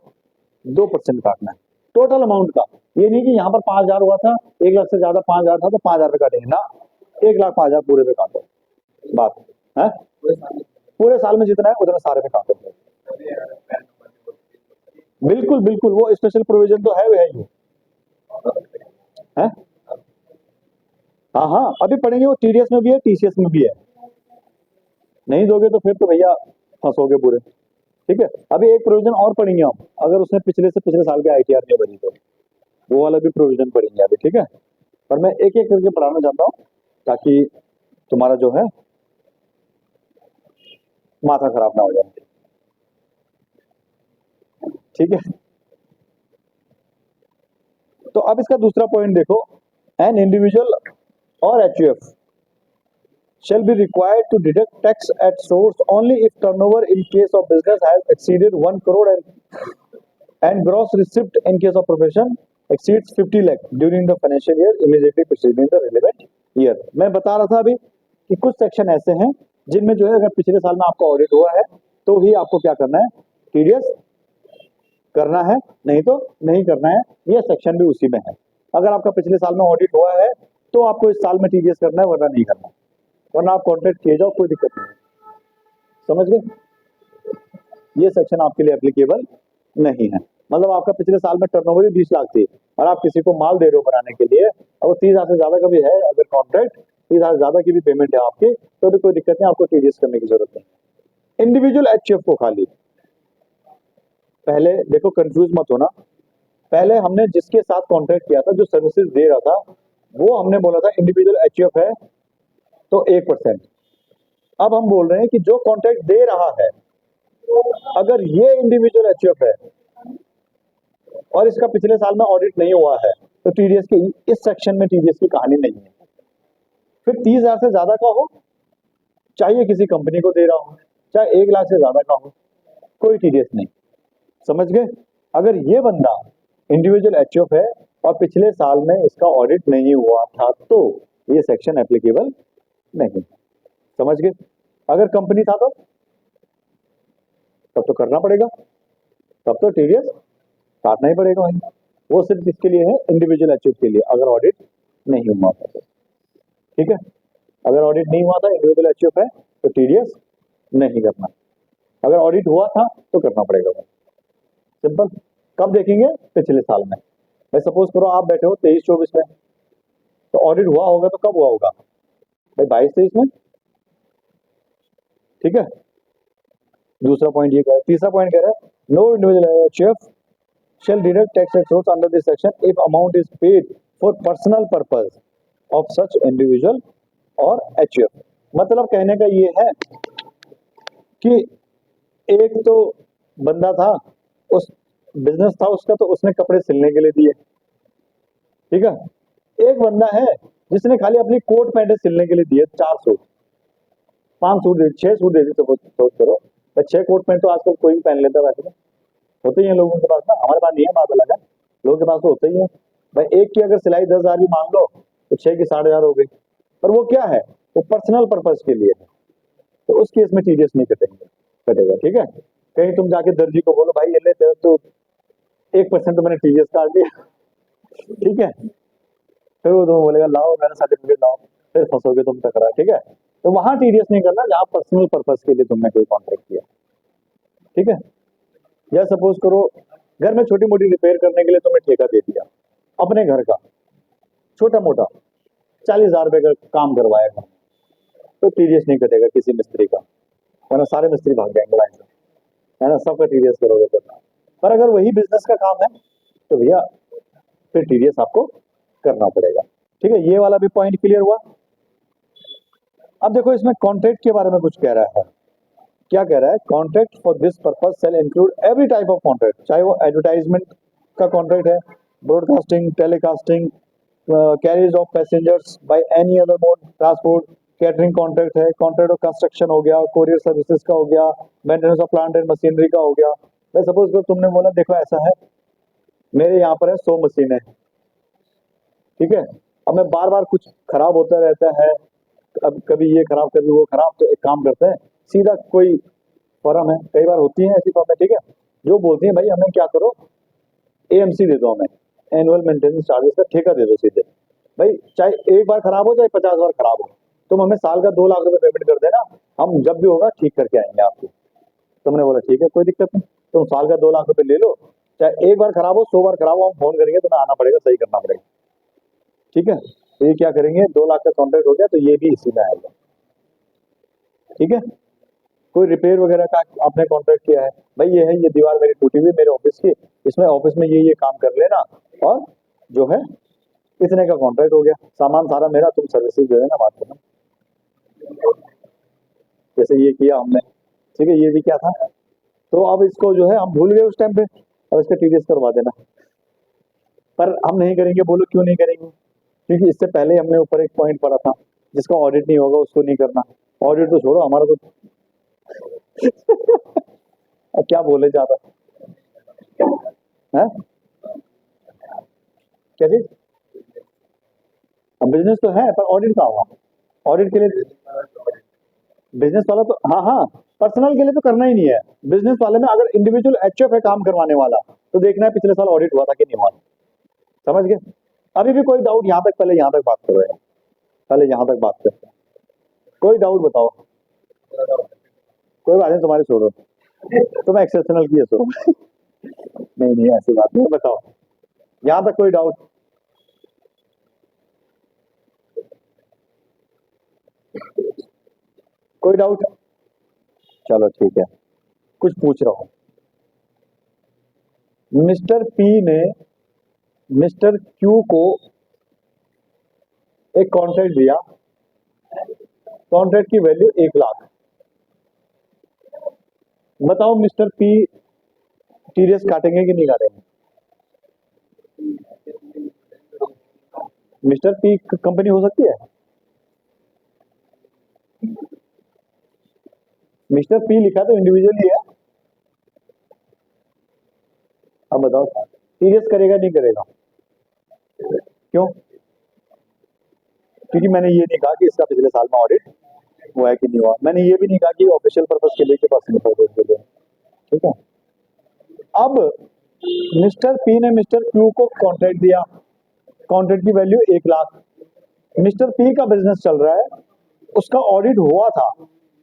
2% काटना है टोटल अमाउंट का। ये नहीं कि यहाँ पर 5,000 हुआ था, 1 लाख से ज्यादा 5,000 था तो 5,000 पे काटेंगे ना, 1,05,000 पूरे पे काटो, बात है। पूरे साल में जितना है उतना सारे पे काटो, बिल्कुल बिल्कुल, वो स्पेशल प्रोविजन तो है ही है। हाँ हाँ, अभी पढ़ेंगे, वो टीडीएस में भी है, टीसीएस में भी है, नहीं दोगे तो फिर तो भैया फंसोगे पूरे, ठीक है। अभी एक प्रोविजन और पढ़ेंगे हम, अगर उसने पिछले से पिछले साल के आईटीआर में बनी तो वो वाला भी प्रोविजन पढ़ेंगे अभी, ठीक है। पर मैं एक एक करके पढ़ाना चाहता हूँ ताकि तुम्हारा जो है माथा खराब ना हो जाए, ठीक है। तो अब इसका दूसरा पॉइंट देखो, एन इंडिविजुअल और HUF shall be required to deduct tax at source only if turnover in case of business has exceeded 1 crore and gross receipt in case of profession exceeds 50 lakh during the financial year immediately preceding the relevant year। मैं बता रहा था अभी कि कुछ section ऐसे हैं जिनमें जो है अगर पिछले साल में आपका ऑडिट हुआ है तो ही आपको क्या करना है, टीडीएस करना है, नहीं तो नहीं करना है। ये सेक्शन भी उसी में है। अगर आपका पिछले साल में ऑडिट हुआ है तो आपको इस साल में टीडीएस करना है, वरना नहीं करना, वरना आप कॉन्ट्रैक्ट किए जाओ, कोई दिक्कत नहीं। समझ गए? ये सेक्शन आपके लिए एप्लीकेबल नहीं है। मतलब आपका पिछले साल में टर्नओवर ही 20 लाख थी और आप किसी को माल दे रहे हो बनाने के लिए और वो 30,000 से ज्यादा का भी है, अगर कॉन्ट्रैक्ट 30,000 से ज्यादा की भी पेमेंट है आपकी, तो भी कोई दिक्कत नहीं, आपको टीडीएस करने की जरूरत नहीं। इंडिविजुअल एचयूएफ को खाली पहले देखो, कंफ्यूज मत होना। पहले हमने जिसके साथ कॉन्ट्रैक्ट किया था, जो सर्विसेज दे रहा था, वो हमने बोला था इंडिविजुअल एचयूएफ है तो 1%। अब हम बोल रहे हैं कि जो कॉन्ट्रैक्ट दे रहा है, अगर ये इंडिविजुअल एचयूएफ है और इसका पिछले साल में ऑडिट नहीं हुआ है तो टीडीएस की इस सेक्शन में टीडीएस की कहानी नहीं है। फिर 30,000 से ज्यादा का हो, चाहे किसी कंपनी को दे रहा हो, चाहे 1 लाख से ज्यादा का हो, कोई टीडीएस नहीं। समझ गए? अगर ये बंदा इंडिविजुअल एचयूएफ है और पिछले साल में इसका ऑडिट नहीं हुआ था तो ये सेक्शन एप्लीकेबल नहीं। समझ गए? अगर कंपनी था तो तब तो करना पड़ेगा, तब तो टीडीएस काटना ही पड़ेगा भाई। वो सिर्फ इसके लिए है, इंडिविजुअल एचयूएफ के लिए, अगर ऑडिट नहीं हुआ था तो। ठीक है? अगर ऑडिट नहीं हुआ था, इंडिविजुअल एचयूएफ है तो टीडीएस नहीं करना। अगर ऑडिट हुआ था तो करना पड़ेगा भाई। सिंपल। कब देखेंगे? पिछले साल में। भाई सपोज करो आप बैठे हो 23-24 में, तो ऑडिट हुआ होगा तो कब हुआ होगा भाई? 22-23 में। ठीक है? दूसरा पॉइंट ये कह रहा है। तीसरा पॉइंट कह रहा है, no individual HUF shall deduct tax expense under this section if amount is paid for personal purpose of such individual or HUF। मतलब कहने का ये है कि एक तो बंदा था, उस बिजनेस था उसका, तो उसने कपड़े सिलने के लिए दिए। ठीक है? एक बंदा है जिसने खाली अपनी कोट पैंट सिलने के लिए दिए 4 सूट, 5 सूट दे, 6 सूट दे दी। सपोज करो 6 कोट पैंट तो आजकल कोई भी पहन लेता है, वैसे होते ही है लोगों के पास ना, हमारे पास नहीं है, बात अलग है, लोगों के पास तो होते ही है भाई। एक की अगर सिलाई 10,000 भी मांग लो तो 6 की 8,500 हो गई, पर वो क्या है, वो पर्सनल पर्पज के लिए है, तो उस केस में टीडीएस नहीं कटेगा। ठीक है? कहीं तुम जाके दर्जी को बोलो भाई ये ले तो 1% तो मैंने टीडीएस काट दिया, ठीक है, फिर वो तुम्हें बोलेगा लाओ मेरा सर्टिफिकेट लाओ, फिर फंसोगे तुम टकरा। ठीक है? तो वहां टीडीएस नहीं करना जहां पर्सनल पर्पज के लिए तुमने कोई कॉन्ट्रैक्ट किया। ठीक है? या सपोज करो घर में छोटी मोटी रिपेयर करने के लिए तुम्हें ठेका दे दिया अपने घर का, छोटा मोटा 40,000 रुपए का काम करवाएगा, तो टीडीएस नहीं कटेगा किसी मिस्त्री का, वरना सारे मिस्त्री भाग जाएंगे लाइन से, है ना, सबका टीडीएस करोगे तो। पर अगर वही बिजनेस का काम है तो भैया फिर टीडीएस आपको करना पड़ेगा। ठीक है? ये वाला भी पॉइंट क्लियर हुआ। अब देखो इसमें कॉन्ट्रैक्ट के बारे में कुछ कह रहा है। क्या कह रहा है? Contract for this purpose shall include every type of contract, चाहे वो एडवर्टाइजमेंट का कॉन्ट्रैक्ट है, broadcasting, telecasting, carriage of passengers by any other mode transport, catering contract है, कॉन्ट्रैक्ट ऑफ कंस्ट्रक्शन हो गया, कोरियर सर्विसेज का हो गया, maintenance of plant and machinery का हो गया। मैं सपोज करो तुमने बोला देखो ऐसा है, मेरे यहाँ पर है 100 मशीनें, ठीक है, अब मैं बार बार कुछ खराब होता रहता है, अब कभी ये खराब कभी वो खराब, तो एक काम करते हैं सीधा कोई फर्म है, कई बार होती है ऐसी फर्म है, ठीक है, जो बोलती है भाई हमें क्या करो, एएमसी दे दो, हमें एनुअल मेंटेनेंस चार्जेस का ठेका दे दो सीधे। भाई चाहे एक बार खराब हो चाहे 50 बार खराब हो, तुम हमें साल का 2 लाख रुपए पेमेंट कर देना, हम जब भी होगा ठीक करके आएंगे आपको। तुमने बोला ठीक है कोई दिक्कत नहीं, तुम साल का 2 लाख रुपए ले लो, चाहे एक बार खराब हो 100 बार खराब हो, हम फोन करेंगे, तुम्हें आना पड़ेगा, सही करना पड़ेगा। ठीक है? तो ये क्या करेंगे, 2 लाख का कॉन्ट्रैक्ट हो गया तो ये भी इसी में आएगा। ठीक है? कोई रिपेयर वगैरह का आपने कॉन्ट्रैक्ट किया है, भाई ये है, ये दीवार मेरी टूटी हुई मेरे ऑफिस की, इसमें ऑफिस में ये काम कर लेना, और जो है इतने का कॉन्ट्रैक्ट हो गया, सामान सारा मेरा, तुम सर्विसेज दे देना, बात करना। जैसे ये किया हमने, ठीक है, ये भी क्या था, तो अब इसको जो है हम भूल गए उस टाइम पे, अब इसका टीडीएस करवा देना, पर हम नहीं करेंगे। बोलो क्यों नहीं करेंगे? क्योंकि इससे पहले हमने ऊपर एक पॉइंट पढ़ा था, जिसका ऑडिट नहीं होगा उसको नहीं करना। ऑडिट तो छोड़ो, हमारा तो अब क्या बोले ज्यादा है? क्या चीज? अब बिजनेस तो है पर ऑडिट कहाँ हुआ? ऑडिट के लिए बिजनेस वाला तो, हाँ हाँ, पर्सनल के लिए तो करना ही नहीं है। बिजनेस वाले में अगर इंडिविजुअल एचएफ है काम करवाने वाला, तो देखना है पिछले साल ऑडिट हुआ था कि नहीं हुआ। समझ गए? अभी भी कोई डाउट यहाँ तक? पहले यहाँ तक बात करो यार, पहले यहाँ तक बात करते हैं। कोई डाउट बताओ? कोई बात नहीं, तुम्हारे छोड़ो, तुम एक्सेप्शनल की है सो। नहीं नहीं, ऐसी बात नहीं, बताओ यहाँ तक कोई डाउट? कोई डाउट? चलो ठीक है, कुछ पूछ रहा हूँ। मिस्टर पी ने मिस्टर क्यू को एक कॉन्ट्रैक्ट दिया, कॉन्ट्रैक्ट की वैल्यू 1 लाख। बताओ मिस्टर पी टीडीएस काटेंगे कि नहीं काटेंगे? मिस्टर पी कंपनी हो सकती है? मिस्टर पी लिखा तो इंडिविजुअल ही है। अब बताओ टीडीएस करेगा नहीं करेगा? क्यों? क्योंकि मैंने ये नहीं कहा कि इसका पिछले साल में ऑडिट हुआ है कि नहीं हुआ। मैंने ये भी नहीं कहा कि ऑफिशियल पर्पस के लिए कि पर्सनल पर्पस के लिए। ठीक है। अब मिस्टर पी ने मिस्टर क्यू को कॉन्ट्रैक्ट दिया, कॉन्ट्रैक्ट की वैल्यू 1 लाख। मिस्टर पी का बिजनेस चल रहा है, उसका ऑडिट हुआ था,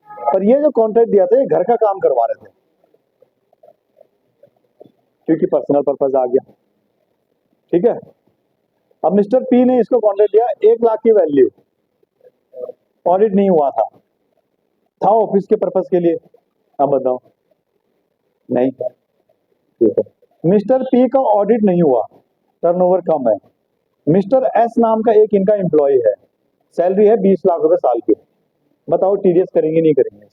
पर ये जो कॉन्ट्रैक्ट दिया था ये घर का काम करवा रहे थे, क्योंकि पर्सनल पर्पस आ गया। ठीक है। अब मिस्टर पी ने इसको कॉन्ट्रैक्ट दिया 1 लाख की वैल्यू, ऑडिट नहीं हुआ था ऑफिस के पर्पस के लिए। अब बताओ? नहीं। ठीक है। मिस्टर पी का ऑडिट नहीं हुआ, टर्नओवर कम है। मिस्टर एस नाम का एक इनका एम्प्लॉय है, सैलरी है 20 लाख रुपए साल की। बताओ टीडीएस करेंगे नहीं करेंगे?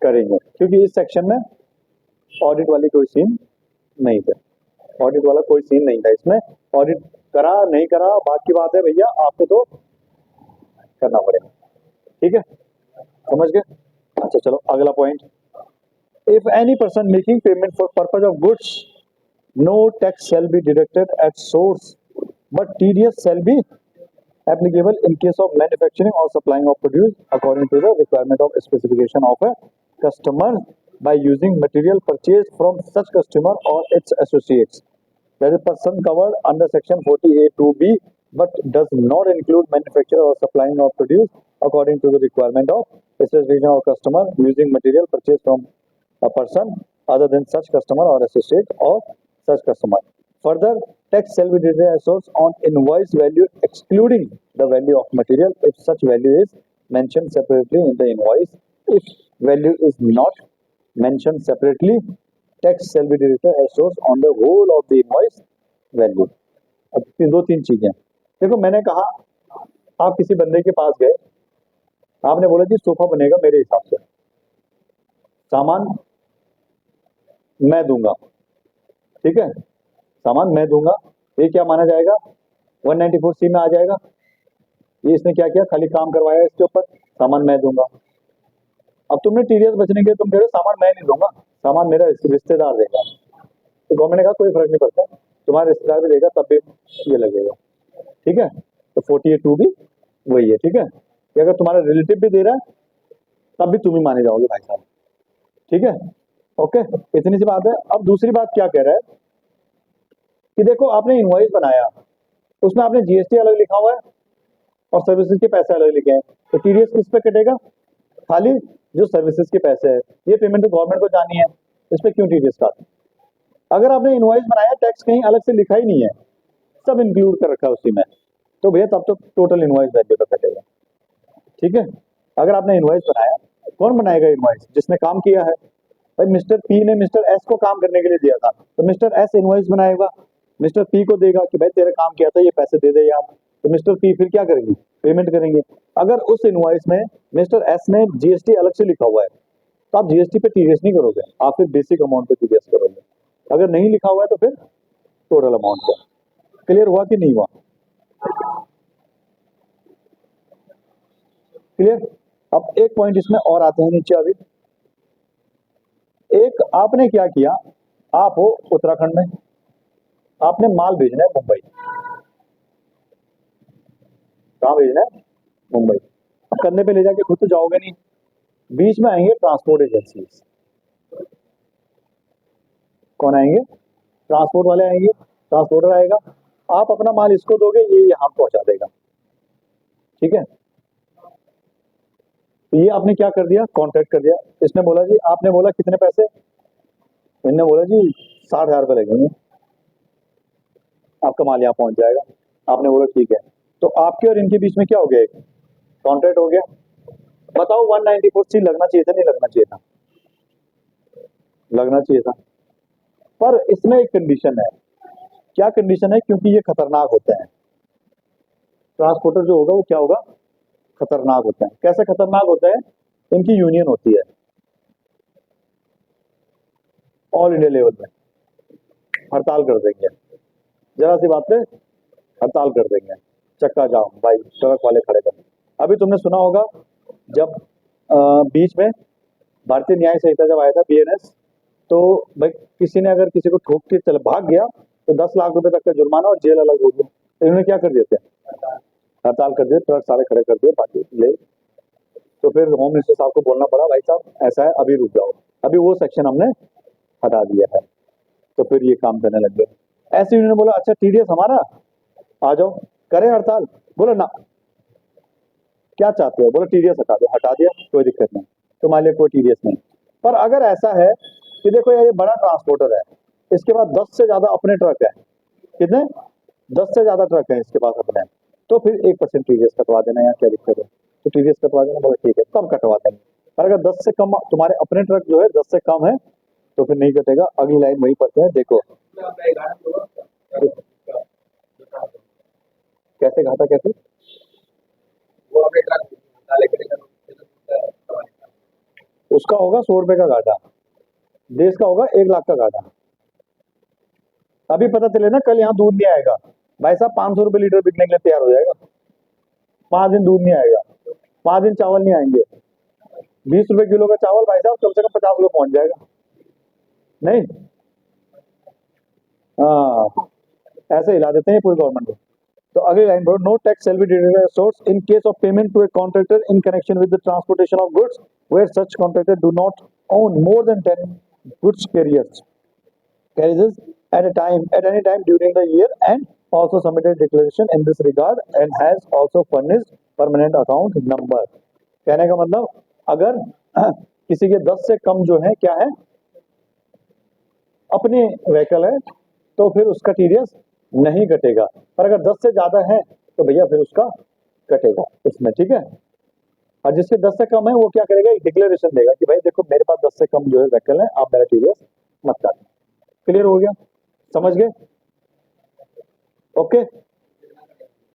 करेंगे, क्योंकि इस सेक्शन में ऑडिट वाली कोई सीन नहीं था। ऑडिट वाला कोई सीन नहीं था इसमें। ऑडिट करा नहीं करा बात की बात है भैया, आपको तो करना पड़ेगा। ठीक है, समझ गए? अच्छा चलो अगला point. If any person making payment for purpose of goods, no tax shall be deducted at source, but TDS shall be applicable in case of manufacturing or supplying of produce according to the requirement of specification of a customer by using material purchased from such customer or its associates. That is person covered under section 40A2B but does not include manufacture or supplying of produce according to the requirement of specification of customer using material purchased from a person other than such customer or associate of such customer. Further, tax shall be deducted as source on invoice value excluding the value of material if such value is mentioned separately in the invoice. If value is not mentioned separately, tax shall be deducted as source on the whole of the invoice value. अब 2-3 चीजें देखो, मैंने कहा आप किसी बंदे के पास गए, आपने बोला जी सोफा बनेगा मेरे हिसाब से, सामान मैं दूंगा। ठीक है, सामान मैं दूंगा, ये क्या माना जाएगा? 194C में आ जाएगा। ये इसने क्या किया? खाली काम करवाया इसके ऊपर, सामान मैं दूंगा। अब तुमने टीडीएस बचने के लिए तुम कह रहे हो सामान मैं नहीं दूंगा, सामान मेरा रिश्तेदार देगा। तो गवर्नमेंट ने कहा कोई फर्क नहीं पड़ता, तुम्हारा रिश्तेदार भी देगा तब भी ये लगेगा। ठीक है, तो 48(2) भी वही है। ठीक है, कि अगर तुम्हारा रिलेटिव भी दे रहा है तब भी तुम ही माने जाओगे भाई साहब। ठीक है, ओके, इतनी सी बात है। अब दूसरी बात क्या कह रहा है कि देखो आपने इनवॉइस बनाया, उसमें आपने जीएसटी अलग लिखा हुआ है और सर्विसेज के पैसे अलग लिखे हैं, तो टीडीएस किस पे कटेगा? खाली जो सर्विसेज के पैसे है, ये पेमेंट तो गवर्नमेंट को जानी है, इस पे क्यों टीडीएस काटे? अगर आपने इनवॉइस बनाया, टैक्स कहीं अलग से लिखा ही नहीं है, सब इंक्लूड कर रखा है उसी में, तो भैया तब तो टोटल इनवॉइस वैल्यू पे कटेगा। ठीक है, अगर आपने इनवॉइस बनाया, कौन बनाएगा इनवॉइस? जिसने काम किया है। भाई मिस्टर पी ने मिस्टर एस को काम करने के लिए दिया था, तो मिस्टर एस इनवॉइस बनाएगा, मिस्टर पी को देगा कि भाई तेरा काम किया था, ये पैसे दे दे यार। तो मिस्टर पी फिर क्या करेंगे? पेमेंट करेंगे। अगर उस इनवॉइस में मिस्टर एस ने जीएसटी अलग से लिखा हुआ है, तो आप जीएसटी पे टीडीएस नहीं करोगे, आप फिर बेसिक अमाउंट पे टीडीएस करोगे। अगर नहीं लिखा हुआ है तो फिर टोटल अमाउंट पे। क्लियर हुआ कि नहीं हुआ? क्लियर? अब एक पॉइंट इसमें और आते हैं नीचे। अभी एक आपने क्या किया, आप हो उत्तराखंड में, आपने माल भेजना है मुंबई, कहाँ भेजना है? मुंबई। अब कंधे पे ले जाके खुद तो जाओगे नहीं, बीच में आएंगे ट्रांसपोर्ट एजेंसी। कौन आएंगे? ट्रांसपोर्ट वाले आएंगे, ट्रांसपोर्टर आएगा, आप अपना माल इसको दोगे, ये यहाँ पहुंचा देगा। ठीक है, तो ये आपने क्या कर दिया? कॉन्ट्रैक्ट कर दिया। इसने बोला जी, आपने बोला कितने पैसे? इनने बोला जी 60,000 रुपये लगेंगे, आपका माल यहाँ पहुंच जाएगा। आपने बोला ठीक है। तो आपके और इनके बीच में क्या हो गया? एक कॉन्ट्रैक्ट हो गया। बताओ 194C लगना चाहिए था, नहीं लगना चाहिए था? लगना चाहिए था। पर इसमें एक कंडीशन है। क्या कंडीशन है? क्योंकि ये खतरनाक होते हैं, ट्रांसपोर्टर जो होगा वो क्या होगा? खतरनाक होता है। कैसे खतरनाक होता है? इनकी यूनियन होती है ऑल इंडिया लेवल पे, हड़ताल कर देंगे, जरा सी बात पे हड़ताल कर देंगे, चक्का जाम, भाई ट्रक वाले खड़े कर। अभी तुमने सुना होगा जब बीच में भारतीय न्याय संहिता जब आया था, BNS, तो भाई किसी ने अगर किसी को ठोक के चल भाग गया तो 10 लाख रुपए तक का जुर्माना और जेल अलग हो गया। तो इन्होंने क्या कर दिए थे? हड़ताल कर दिए, ट्रक सारे खड़े कर दिए, बाकी ले। तो फिर होम मिनिस्टर साहब को बोलना पड़ा, भाई साहब ऐसा है, अभी रुक जाओ, अभी वो सेक्शन हमने हटा दिया है। तो फिर ये काम करने लग गए। ऐसे उन्होंने बोला अच्छा TDS हमारा, आ जाओ करें हड़ताल। बोला ना, क्या चाहते हो? बोला TDS हटा दो। हटा दिया, कोई दिक्कत नहीं, तुम्हारे लिए कोई TDS नहीं। पर अगर ऐसा है कि देखो यार ये बड़ा ट्रांसपोर्टर है, इसके पास 10 से ज्यादा अपने ट्रक है, कितने? 10 से ज्यादा ट्रक है इसके पास अपने, तो फिर 1% TDS कटवा देना, यार क्या दिक्कत है? तो TDS कटवा देना। बोला ठीक है, तब कटवा देंगे। पर अगर 10 से कम तुम्हारे अपने ट्रक जो है 10 से कम है तो फिर नहीं कटेगा। अगली लाइन वही पढ़ते हैं, देखो कैसे घाटा, कैसे उसका होगा 100 रुपए का घाटा, देश का होगा 1 लाख का घाटा। अभी पता चले ना कल यहाँ दूध नहीं आएगा, भाई साहब 500 रुपए लीटर बिकने के लिए तैयार हो जाएगा। 5 दिन दूध नहीं आएगा, 5 दिन चावल नहीं आएंगे, 20 रुपए किलो का चावल भाई साहब कम से कम 50 रुपए पहुंच जाएगा। नहीं, हाँ, ऐसे हिला देते हैं पूरी गवर्नमेंट को। तो अगली लाइन पर, no tax shall be deducted as source in case of payment to a contractor in connection with the transportation of goods where such contractor do not own more than 10 goods carriages at any time during the year and also submitted declaration in this regard and has also furnished permanent account number। कहने का मतलब अगर किसी के 10 से कम जो है क्या है, अपने व्हीकल है, तो फिर उसका TDS नहीं कटेगा। पर अगर 10 से ज्यादा है तो भैया फिर उसका कटेगा इसमें। ठीक है, और जिसके 10 से कम है वो क्या करेगा? एक डिक्लेरेशन देगा कि भाई देखो मेरे पास 10 से कम जो है व्हीकल है, आप मेरा TDS मत काटना। क्लियर हो गया? समझ गए? ओके।